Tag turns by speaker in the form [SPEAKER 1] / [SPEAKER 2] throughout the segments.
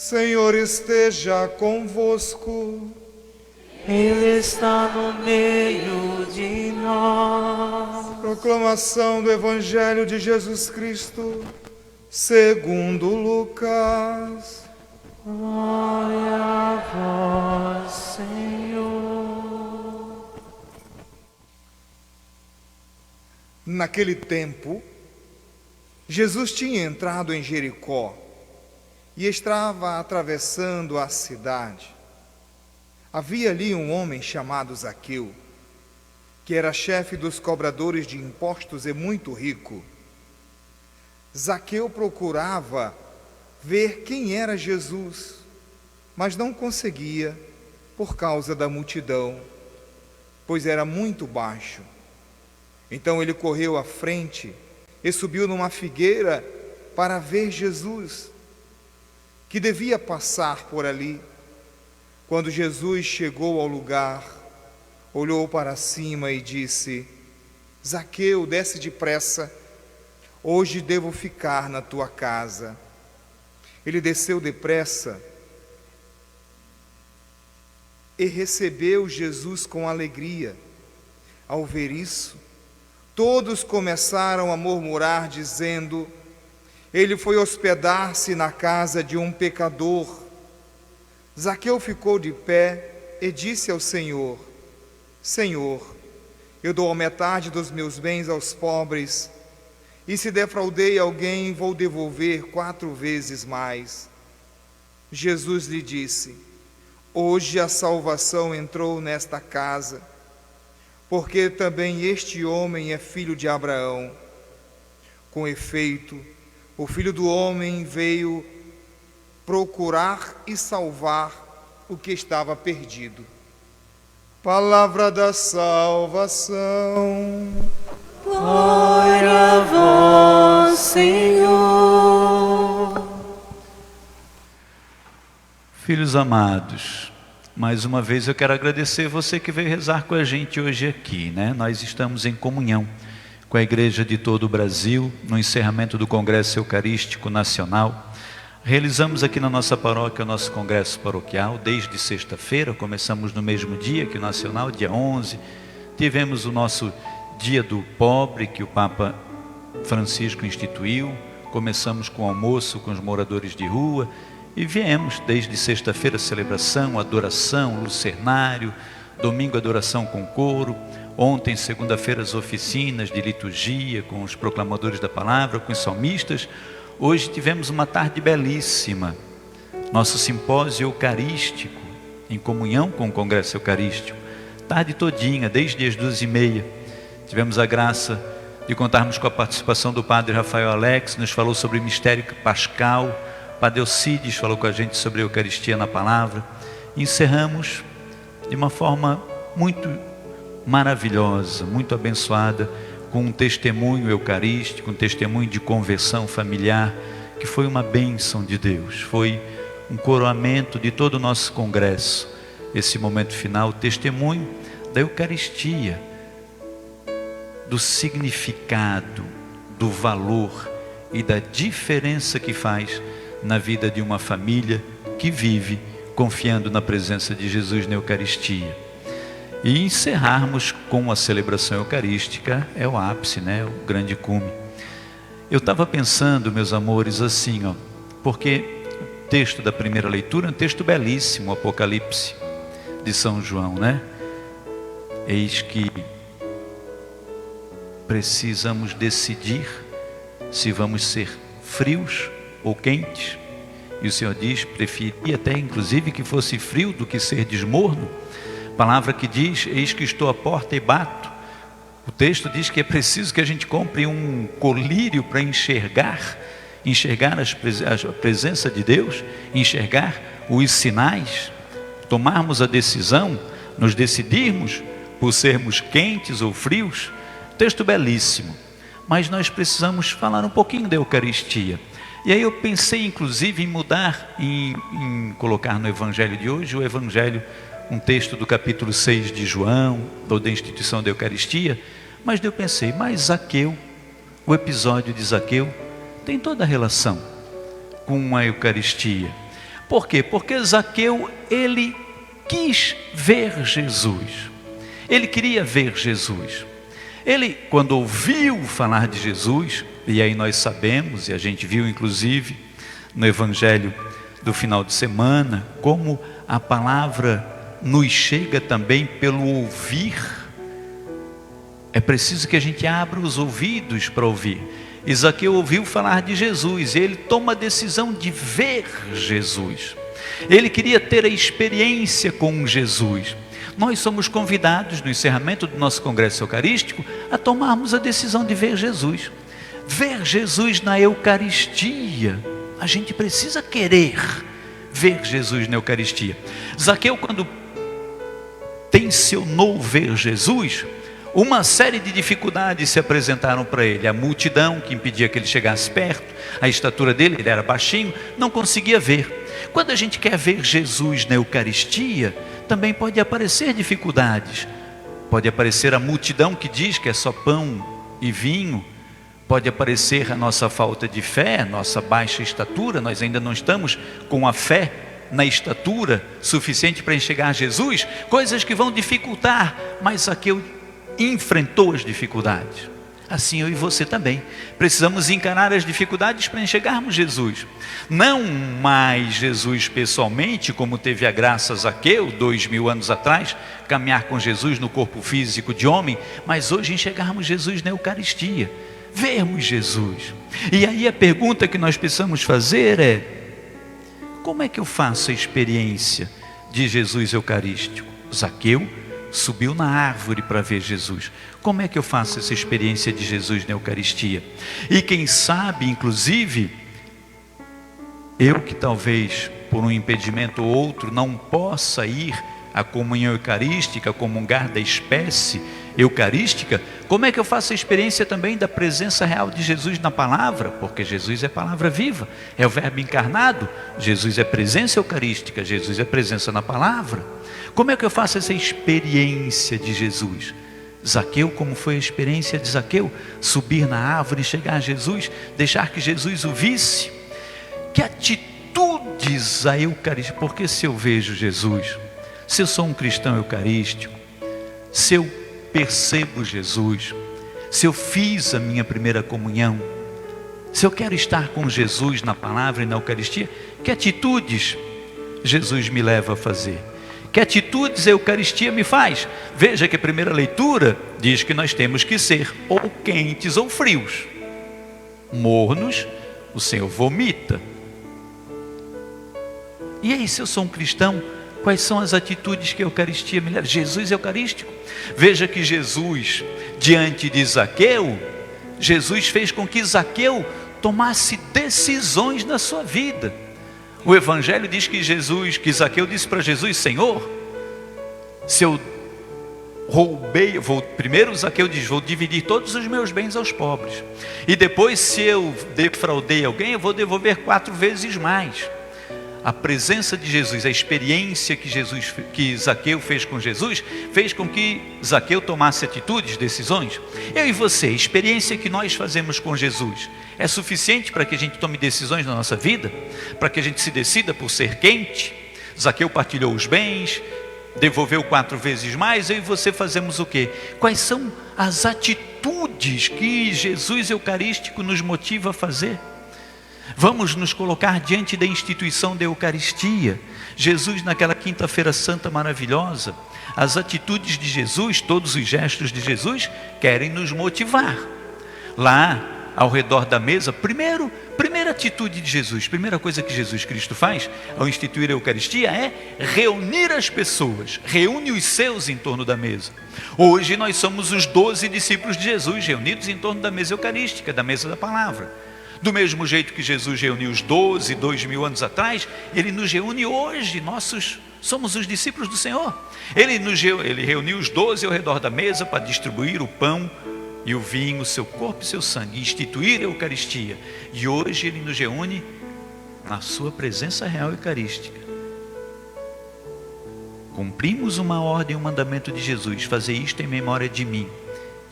[SPEAKER 1] Senhor esteja convosco.
[SPEAKER 2] Ele está no meio de nós.
[SPEAKER 1] Proclamação do Evangelho de Jesus Cristo, segundo Lucas.
[SPEAKER 2] Glória a vós, Senhor.
[SPEAKER 1] Naquele tempo, Jesus tinha entrado em Jericó e estava atravessando a cidade. Havia ali um homem chamado Zaqueu, que era chefe dos cobradores de impostos e muito rico. Zaqueu procurava ver quem era Jesus, mas não conseguia por causa da multidão, pois era muito baixo. Então ele correu à frente e subiu numa figueira para ver Jesus, que devia passar por ali. Quando Jesus chegou ao lugar, olhou para cima e disse: Zaqueu, desce depressa, hoje devo ficar na tua casa. Ele desceu depressa e recebeu Jesus com alegria. Ao ver isso, todos começaram a murmurar, dizendo: ele foi hospedar-se na casa de um pecador. Zaqueu ficou de pé e disse ao Senhor: Senhor, eu dou a metade dos meus bens aos pobres, e se defraudei alguém, vou devolver 4 vezes mais. Jesus lhe disse: hoje a salvação entrou nesta casa, porque também este homem é filho de Abraão. Com efeito, o Filho do Homem veio procurar e salvar o que estava perdido. Palavra da salvação.
[SPEAKER 2] Glória a vós, Senhor.
[SPEAKER 3] Filhos amados, mais uma vez eu quero agradecer você que veio rezar com a gente hoje aqui, né? Nós estamos em comunhão com a Igreja de todo o Brasil, no encerramento do Congresso Eucarístico Nacional. Realizamos aqui na nossa paróquia o nosso congresso paroquial desde sexta-feira. Começamos no mesmo dia que o Nacional, dia 11. Tivemos o nosso Dia do Pobre, que o Papa Francisco instituiu. Começamos com almoço com os moradores de rua. E viemos desde sexta-feira celebração, adoração, lucernário. Domingo adoração com coro. Ontem, segunda-feira, as oficinas de liturgia com os proclamadores da palavra, com os salmistas. Hoje tivemos uma tarde belíssima, nosso simpósio eucarístico, em comunhão com o Congresso Eucarístico. Tarde todinha, desde as 2h30. Tivemos a graça de contarmos com a participação do Padre Rafael Alex, nos falou sobre o mistério pascal. O Padre Alcides falou com a gente sobre a Eucaristia na palavra. Encerramos de uma forma muito maravilhosa, muito abençoada, com um testemunho eucarístico, um testemunho de conversão familiar, que foi uma bênção de Deus, foi um coroamento de todo o nosso congresso, esse momento final, o testemunho da Eucaristia, do significado, do valor e da diferença que faz na vida de uma família que vive confiando na presença de Jesus na Eucaristia. E encerrarmos com a celebração eucarística é o ápice, né? O grande cume. Eu estava pensando, meus amores, assim, ó, porque o texto da primeira leitura é um texto belíssimo, o Apocalipse de São João, né? Eis que precisamos decidir se vamos ser frios ou quentes. E o Senhor diz, preferia até inclusive que fosse frio do que ser desmorno. Palavra que diz, eis que estou à porta e bato. O texto diz que é preciso que a gente compre um colírio para enxergar a presença de Deus, enxergar os sinais, tomarmos a decisão, nos decidirmos por sermos quentes ou frios. Texto belíssimo, mas nós precisamos falar um pouquinho da Eucaristia. E aí eu pensei inclusive em mudar, em colocar no Evangelho de hoje, o Evangelho, um texto do capítulo 6 de João, ou da instituição da Eucaristia, mas eu pensei, mas Zaqueu, o episódio de Zaqueu, tem toda a relação com a Eucaristia, Por quê? Porque Zaqueu, ele quis ver Jesus. Ele queria ver Jesus. Ele, quando ouviu falar de Jesus, e aí nós sabemos, e a gente viu inclusive no evangelho do final de semana, como a palavra nos chega também pelo ouvir. É preciso que a gente abra os ouvidos para ouvir. E Zaqueu ouviu falar de Jesus, e ele toma a decisão de ver Jesus. Ele queria ter a experiência com Jesus. Nós somos convidados no encerramento do nosso congresso eucarístico a tomarmos a decisão de ver Jesus. Ver Jesus na Eucaristia. A gente precisa querer ver Jesus na Eucaristia. Zaqueu, quando tensionou ver Jesus, uma série de dificuldades se apresentaram para ele. A multidão que impedia que ele chegasse perto, a estatura dele, ele era baixinho, não conseguia ver. Quando a gente quer ver Jesus na Eucaristia, também pode aparecer dificuldades. Pode aparecer a multidão que diz que é só pão e vinho. Pode aparecer a nossa falta de fé, nossa baixa estatura. Nós ainda não estamos com a fé na estatura suficiente para enxergar Jesus. Coisas que vão dificultar, mas Zaqueu enfrentou as dificuldades. Assim eu e você também precisamos encarar as dificuldades para enxergarmos Jesus. Não mais Jesus pessoalmente, como teve a graça Zaqueu 2000 anos atrás, caminhar com Jesus no corpo físico de homem, mas hoje enxergarmos Jesus na Eucaristia, vermos Jesus. E aí a pergunta que nós precisamos fazer é: como é que eu faço a experiência de Jesus eucarístico? Zaqueu subiu na árvore para ver Jesus. Como é que eu faço essa experiência de Jesus na Eucaristia? E quem sabe, inclusive, eu que talvez por um impedimento ou outro não possa ir à comunhão eucarística, comungar da espécie eucarística, como é que eu faço a experiência também da presença real de Jesus na palavra? Porque Jesus é palavra viva, é o verbo encarnado. Jesus é presença eucarística, Jesus é presença na palavra. Como é que eu faço essa experiência de Jesus? Zaqueu, como foi a experiência de Zaqueu? Subir na árvore, chegar a Jesus, deixar que Jesus o visse. Que atitudes a Eucaristia? Porque se eu vejo Jesus, se eu sou um cristão eucarístico, se eu percebo Jesus, se eu fiz a minha primeira comunhão, se eu quero estar com Jesus na palavra e na Eucaristia, que atitudes Jesus me leva a fazer? Que atitudes a Eucaristia me faz? Veja que a primeira leitura diz que nós temos que ser ou quentes ou frios. Mornos, o Senhor vomita. E aí, se eu sou um cristão, quais são as atitudes que a Eucaristia me leva? Jesus é eucarístico. Veja que Jesus, diante de Zaqueu, Jesus fez com que Zaqueu tomasse decisões na sua vida. O Evangelho diz que Zaqueu disse para Jesus: Senhor, se eu roubei, primeiro Zaqueu diz: vou dividir todos os meus bens aos pobres. E depois, se eu defraudei alguém, eu vou devolver 4 vezes mais. A presença de Jesus, a experiência que Zaqueu fez com Jesus, fez com que Zaqueu tomasse atitudes, decisões. Eu e você, a experiência que nós fazemos com Jesus é suficiente para que a gente tome decisões na nossa vida? Para que a gente se decida por ser quente? Zaqueu partilhou os bens, devolveu 4 vezes mais. Eu e você fazemos o quê? Quais são as atitudes que Jesus eucarístico nos motiva a fazer? Vamos nos colocar diante da instituição da Eucaristia. Jesus, naquela quinta-feira santa maravilhosa, as atitudes de Jesus, todos os gestos de Jesus querem nos motivar. Lá, ao redor da mesa, primeira atitude de Jesus, primeira coisa que Jesus Cristo faz ao instituir a Eucaristia é reunir as pessoas, reúne os seus em torno da mesa. Hoje nós somos os 12 discípulos de Jesus reunidos em torno da mesa eucarística, da mesa da palavra. Do mesmo jeito que Jesus reuniu os 12, 2000 anos atrás, Ele nos reúne hoje, somos os discípulos do Senhor. Ele reuniu os 12 ao redor da mesa para distribuir o pão e o vinho, o seu corpo e seu sangue, instituir a Eucaristia. E hoje Ele nos reúne na sua presença real eucarística. Cumprimos uma ordem, um mandamento de Jesus: fazer isto em memória de mim.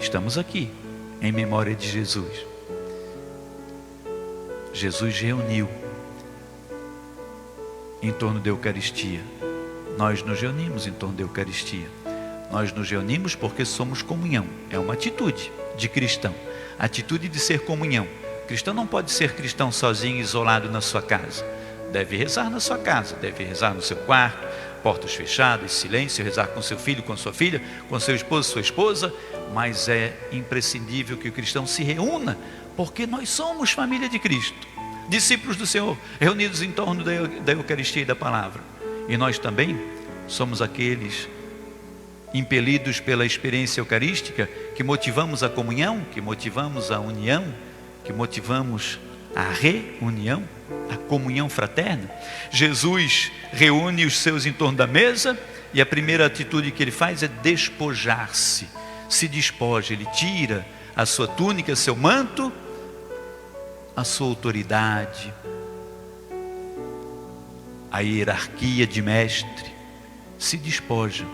[SPEAKER 3] Estamos aqui em memória de Jesus. Jesus reuniu em torno da Eucaristia. Nós nos reunimos em torno da Eucaristia. Nós nos reunimos porque somos comunhão. É uma atitude de cristão. Atitude de ser comunhão. Cristão não pode ser cristão sozinho, isolado na sua casa. Deve rezar na sua casa, deve rezar no seu quarto, portas fechadas, silêncio, rezar com seu filho, com sua filha, com seu esposo, sua esposa. Mas é imprescindível que o cristão se reúna, porque nós somos família de Cristo, discípulos do Senhor, reunidos em torno da Eucaristia e da palavra. E nós também somos aqueles impelidos pela experiência eucarística, que motivamos a comunhão, que motivamos a união, que motivamos a reunião, a comunhão fraterna. Jesus reúne os seus em torno da mesa, e a primeira atitude que ele faz é despojar-se. Se despoja, ele tira a sua túnica, seu manto, a sua autoridade, a hierarquia de mestre, se despoja.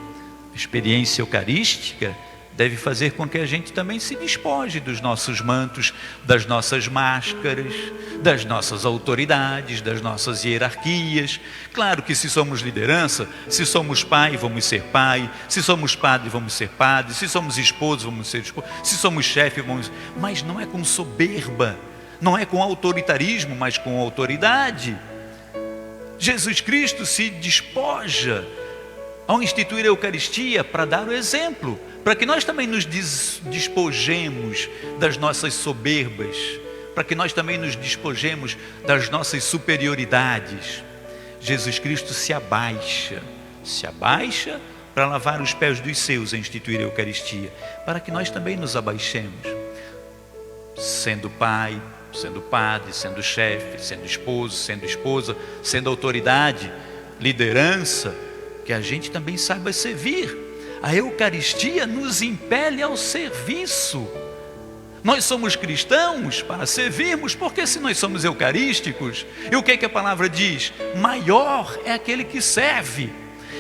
[SPEAKER 3] A experiência eucarística deve fazer com que a gente também se despoje dos nossos mantos, das nossas máscaras, das nossas autoridades, das nossas hierarquias. Claro que se somos liderança, se somos pai, vamos ser pai, se somos padre, vamos ser padre, se somos esposo, vamos ser esposo, se somos chefe, vamos... Mas não é com soberba, não é com autoritarismo, mas com autoridade. Jesus Cristo se despoja ao instituir a Eucaristia para dar o exemplo, para que nós também nos despojemos das nossas soberbas, para que nós também nos despojemos das nossas superioridades. Jesus Cristo se abaixa para lavar os pés dos seus a instituir a Eucaristia, para que nós também nos abaixemos, sendo pai, sendo padre, sendo chefe, sendo esposo, sendo esposa, sendo autoridade, liderança, que a gente também saiba servir. A Eucaristia nos impele ao serviço. Nós somos cristãos para servirmos, porque se nós somos eucarísticos, e o que é que a palavra diz? Maior é aquele que serve.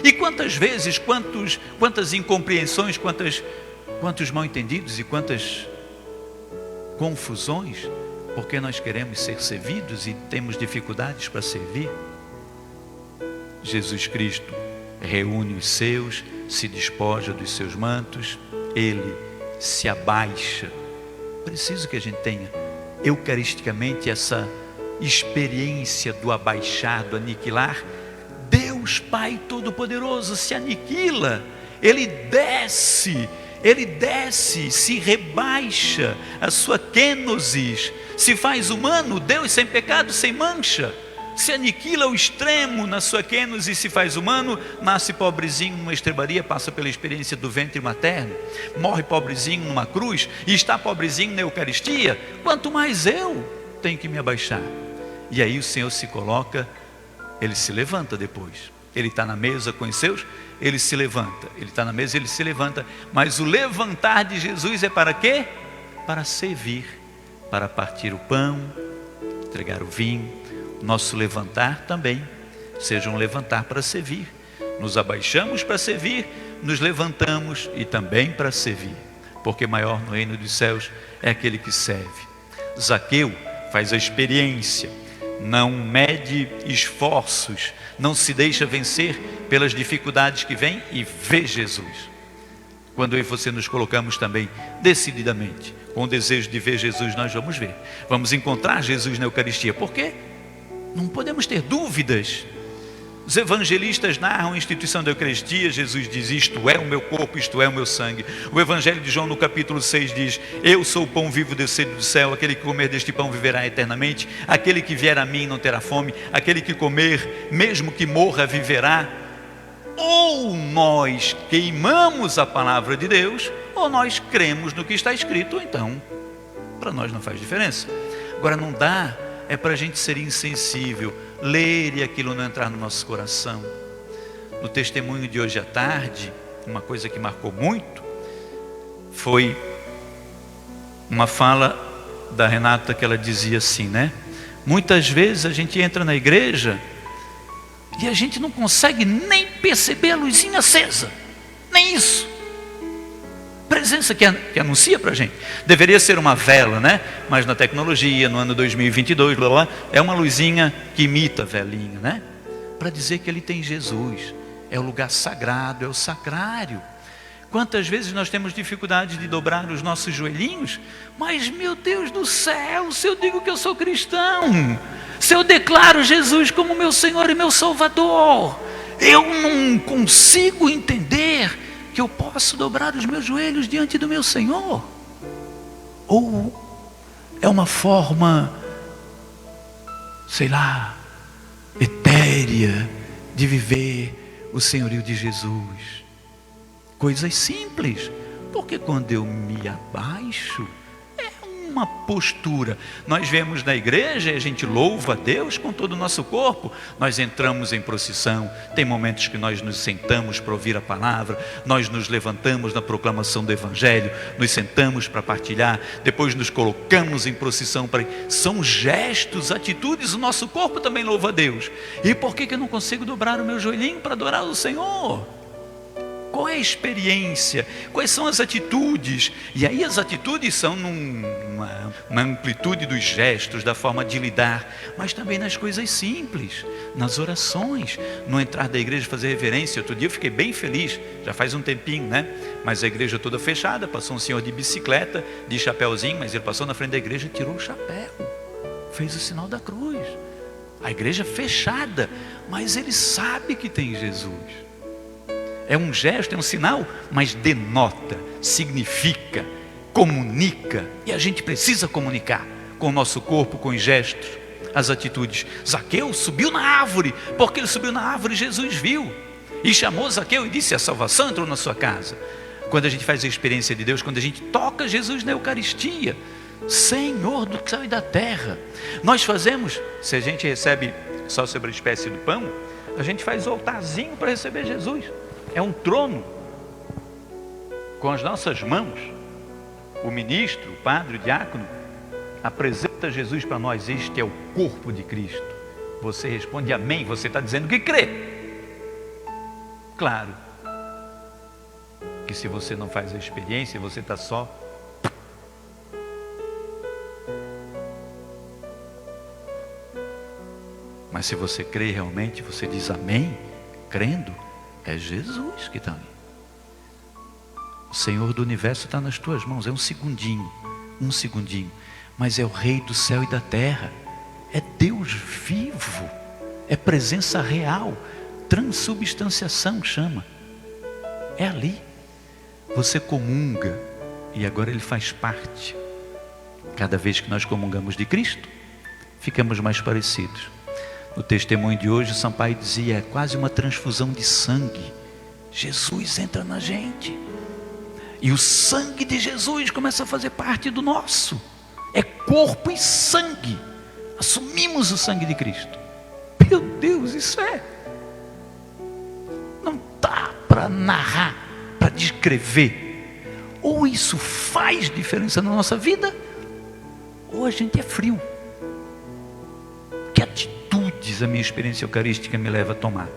[SPEAKER 3] E quantas vezes, quantas incompreensões, quantos mal-entendidos e quantas confusões, porque nós queremos ser servidos e temos dificuldades para servir. Jesus Cristo reúne os seus, se despoja dos seus mantos, ele se abaixa. Preciso que a gente tenha eucaristicamente essa experiência do abaixar, do aniquilar. Deus Pai Todo-Poderoso se aniquila, ele desce, se rebaixa, a sua kenosis, se faz humano, Deus sem pecado, sem mancha, se aniquila ao extremo na sua kenosis, se faz humano, nasce pobrezinho numa estrebaria, passa pela experiência do ventre materno, morre pobrezinho numa cruz e está pobrezinho na Eucaristia. Quanto mais eu tenho que me abaixar. E aí o Senhor se coloca, ele se levanta depois. Ele está na mesa com os seus, ele se levanta. Ele está na mesa, ele se levanta. Mas o levantar de Jesus é para quê? Para servir, para partir o pão, entregar o vinho. Nosso levantar também seja um levantar para servir. Nos abaixamos para servir, nos levantamos e também para servir, porque maior no reino dos céus é aquele que serve. Zaqueu faz a experiência, não mede esforços, não se deixa vencer pelas dificuldades que vêm e vê Jesus. Quando eu e você nos colocamos também decididamente com o desejo de ver Jesus, nós vamos ver, vamos encontrar Jesus na Eucaristia. Por quê? Não podemos ter dúvidas. Os evangelistas narram a instituição da Eucaristia. Jesus diz: isto é o meu corpo, isto é o meu sangue. O Evangelho de João no capítulo 6 diz: eu sou o pão vivo descido do céu, aquele que comer deste pão viverá eternamente, aquele que vier a mim não terá fome, aquele que comer, mesmo que morra, viverá. Ou nós queimamos a palavra de Deus, ou nós cremos no que está escrito, ou então para nós não faz diferença. Agora não dá, é para a gente ser insensível, ler e aquilo não entrar no nosso coração. No testemunho de hoje à tarde, uma coisa que marcou muito foi uma fala da Renata, que ela dizia assim, né? Muitas vezes a gente entra na igreja e a gente não consegue nem perceber a luzinha acesa, nem isso. Presença que anuncia para a gente. Deveria ser uma vela, né? Mas na tecnologia, no ano 2022, blá, blá, é uma luzinha que imita a velinha, né? para dizer que ali tem Jesus. É o lugar sagrado, é o sacrário. Quantas vezes nós temos dificuldade de dobrar os nossos joelhinhos, mas meu Deus do céu, se eu digo que eu sou cristão, se eu declaro Jesus como meu Senhor e meu Salvador, eu não consigo entender que eu posso dobrar os meus joelhos diante do meu Senhor. Ou é uma forma, sei lá, etérea de viver o senhorio de Jesus. Coisas simples, porque quando eu me abaixo, é uma postura. Nós vemos na igreja e a gente louva a Deus com todo o nosso corpo. Nós entramos em procissão, tem momentos que nós nos sentamos para ouvir a palavra, nós nos levantamos na proclamação do Evangelho, nos sentamos para partilhar, depois nos colocamos em procissão. São gestos, atitudes, o nosso corpo também louva a Deus. E por que eu não consigo dobrar o meu joelhinho para adorar o Senhor? Qual é a experiência? Quais são as atitudes? E aí as atitudes são numa amplitude dos gestos, da forma de lidar, mas também nas coisas simples, nas orações, no entrar da igreja fazer reverência. Outro dia eu fiquei bem feliz, já faz um tempinho, né? Mas a igreja toda fechada, passou um senhor de bicicleta, de chapéuzinho, mas ele passou na frente da igreja e tirou o chapéu, fez o sinal da cruz. A igreja fechada, mas ele sabe que tem Jesus. É um gesto, é um sinal, mas denota, significa, comunica. E a gente precisa comunicar com o nosso corpo, com os gestos, as atitudes. Zaqueu subiu na árvore, porque ele subiu na árvore, Jesus viu e chamou Zaqueu e disse: a salvação entrou na sua casa. Quando a gente faz a experiência de Deus, quando a gente toca Jesus na Eucaristia, Senhor do céu e da terra, nós fazemos, se a gente recebe só sobre a espécie do pão, a gente faz o altarzinho para receber Jesus. É um trono, com as nossas mãos, o ministro, o padre, o diácono, apresenta Jesus para nós. Este é o corpo de Cristo. Você responde amém, você está dizendo que crê. Claro, que se você não faz a experiência, você está só... Mas se você crê realmente, você diz amém, crendo. É Jesus que está ali. O Senhor do universo está nas tuas mãos. É um segundinho, mas é o Rei do céu e da terra. É Deus vivo, é presença real, transubstanciação chama. É ali. Você comunga e agora ele faz parte. Cada vez que nós comungamos de Cristo, ficamos mais parecidos. No testemunho de hoje, Sampaio dizia: é quase uma transfusão de sangue. Jesus entra na gente e o sangue de Jesus começa a fazer parte do nosso. É corpo e sangue. Assumimos o sangue de Cristo. Meu Deus, isso não dá para narrar, para descrever. Ou isso faz diferença na nossa vida, ou a gente é frio. Que atitudes a minha experiência eucarística me leva a tomar?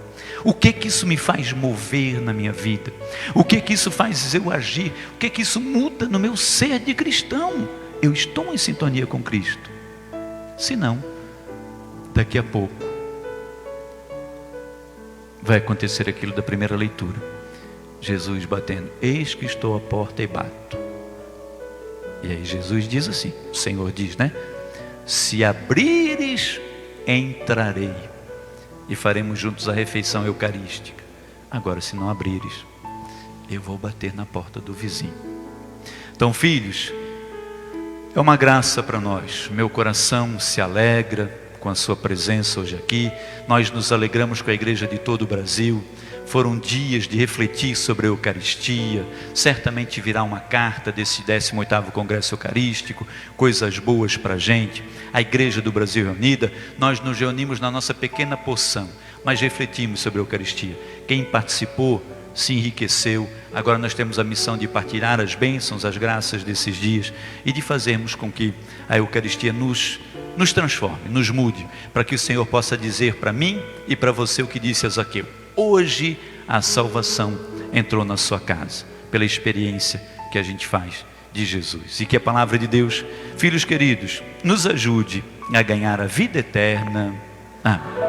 [SPEAKER 3] O que isso me faz mover na minha vida? O que isso faz eu agir? O que isso muda no meu ser de cristão? Eu estou em sintonia com Cristo? Se não, daqui a pouco vai acontecer aquilo da primeira leitura. Jesus batendo: eis que estou à porta e bato. E aí Jesus diz assim, o Senhor diz, né? Se abrires, entrarei e faremos juntos a refeição eucarística. Agora, se não abrires, eu vou bater na porta do vizinho. Então, filhos, é uma graça para nós. Meu coração se alegra com a sua presença hoje aqui. Nós nos alegramos com a igreja de todo o Brasil. Foram dias de refletir sobre a Eucaristia. Certamente virá uma carta desse 18º Congresso Eucarístico, coisas boas para a gente. A Igreja do Brasil reunida, nós nos reunimos na nossa pequena porção, mas refletimos sobre a Eucaristia. Quem participou se enriqueceu. Agora nós temos a missão de partilhar as bênçãos, as graças desses dias e de fazermos com que a Eucaristia nos transforme, nos mude, para que o Senhor possa dizer para mim e para você o que disse a Zaqueu: hoje a salvação entrou na sua casa, pela experiência que a gente faz de Jesus. E que a palavra de Deus, filhos queridos, nos ajude a ganhar a vida eterna. Amém.